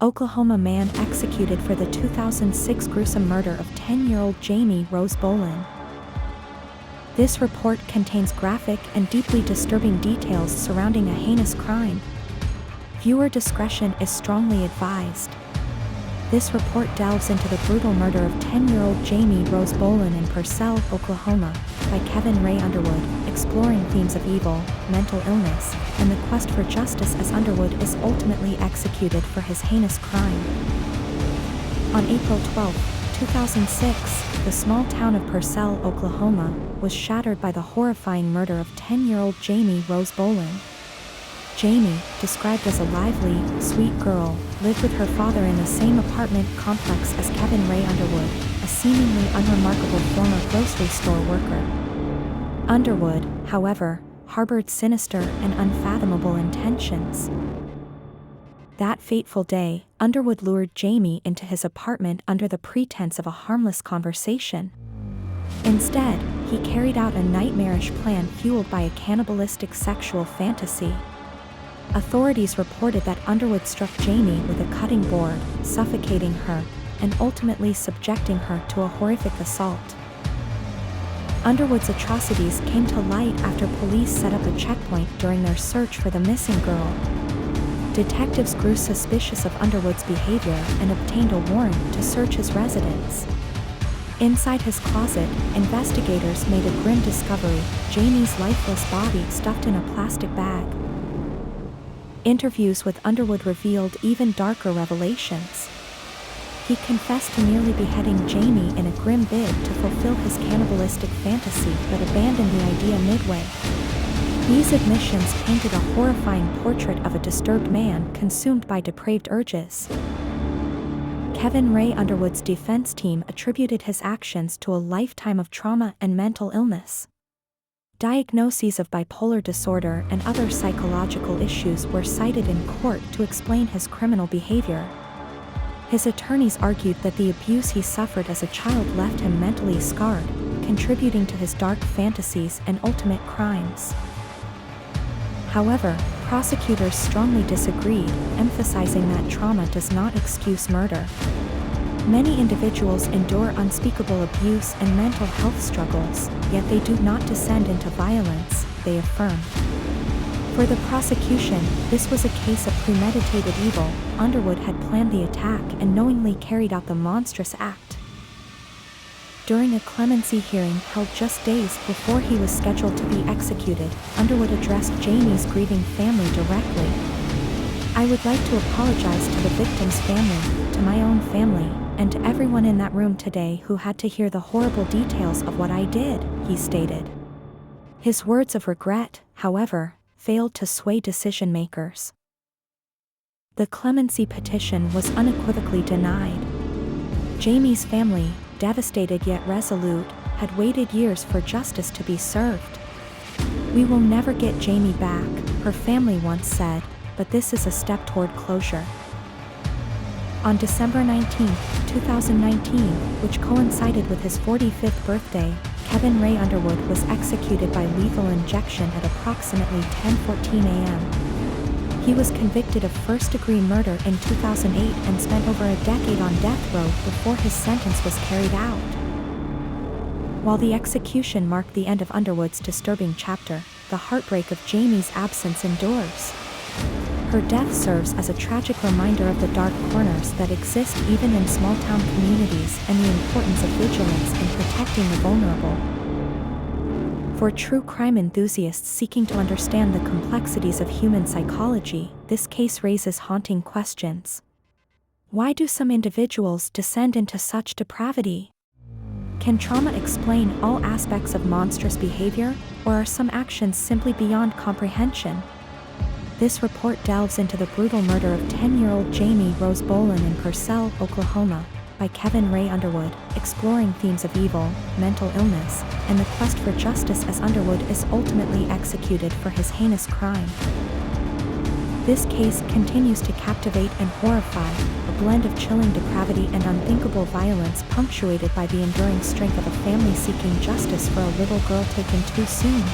Oklahoma man executed for the 2006 gruesome murder of 10-year-old Jamie Rose Bolin. This report contains graphic and deeply disturbing details surrounding a heinous crime. Viewer discretion is strongly advised. This report delves into the brutal murder of 10-year-old Jamie Rose Bolin in Purcell, Oklahoma, by Kevin Ray Underwood, exploring themes of evil, mental illness, and the quest for justice as Underwood is ultimately executed for his heinous crime. On April 12, 2006, the small town of Purcell, Oklahoma, was shattered by the horrifying murder of 10-year-old Jamie Rose Bolin. Jamie, described as a lively, sweet girl, lived with her father in the same apartment complex as Kevin Ray Underwood, a seemingly unremarkable former grocery store worker. Underwood, however, harbored sinister and unfathomable intentions. That fateful day, Underwood lured Jamie into his apartment under the pretense of a harmless conversation. Instead, he carried out a nightmarish plan fueled by a cannibalistic sexual fantasy. Authorities reported that Underwood struck Jamie with a cutting board, suffocating her, and ultimately subjecting her to a horrific assault. Underwood's atrocities came to light after police set up a checkpoint during their search for the missing girl. Detectives grew suspicious of Underwood's behavior and obtained a warrant to search his residence. Inside his closet, investigators made a grim discovery: Jamie's lifeless body stuffed in a plastic bag. Interviews with Underwood revealed even darker revelations. He confessed to nearly beheading Jamie in a grim bid to fulfill his cannibalistic fantasy but abandoned the idea midway. These admissions painted a horrifying portrait of a disturbed man consumed by depraved urges. Kevin Ray Underwood's defense team attributed his actions to a lifetime of trauma and mental illness. Diagnoses of bipolar disorder and other psychological issues were cited in court to explain his criminal behavior. His attorneys argued that the abuse he suffered as a child left him mentally scarred, contributing to his dark fantasies and ultimate crimes. However, prosecutors strongly disagreed, emphasizing that trauma does not excuse murder. Many individuals endure unspeakable abuse and mental health struggles, yet they do not descend into violence, they affirmed. For the prosecution, this was a case of premeditated evil. Underwood had planned the attack and knowingly carried out the monstrous act. During a clemency hearing held just days before he was scheduled to be executed, Underwood addressed Jamie's grieving family directly. "I would like to apologize to the victim's family, to my own family, and to everyone in that room today who had to hear the horrible details of what I did," he stated. His words of regret, however, failed to sway decision-makers. The clemency petition was unequivocally denied. Jamie's family, devastated yet resolute, had waited years for justice to be served. "We will never get Jamie back," her family once said, "but this is a step toward closure." On December 19, 2019, which coincided with his 45th birthday, Kevin Ray Underwood was executed by lethal injection at approximately 10:14 a.m. He was convicted of first-degree murder in 2008 and spent over a decade on death row before his sentence was carried out. While the execution marked the end of Underwood's disturbing chapter, the heartbreak of Jamie's absence endures. Her death serves as a tragic reminder of the dark corners that exist even in small-town communities and the importance of vigilance in protecting the vulnerable. For true crime enthusiasts seeking to understand the complexities of human psychology, this case raises haunting questions. Why do some individuals descend into such depravity? Can trauma explain all aspects of monstrous behavior, or are some actions simply beyond comprehension? This report delves into the brutal murder of 10-year-old Jamie Rose Bolin in Purcell, Oklahoma, by Kevin Ray Underwood, exploring themes of evil, mental illness, and the quest for justice as Underwood is ultimately executed for his heinous crime. This case continues to captivate and horrify, a blend of chilling depravity and unthinkable violence punctuated by the enduring strength of a family seeking justice for a little girl taken too soon.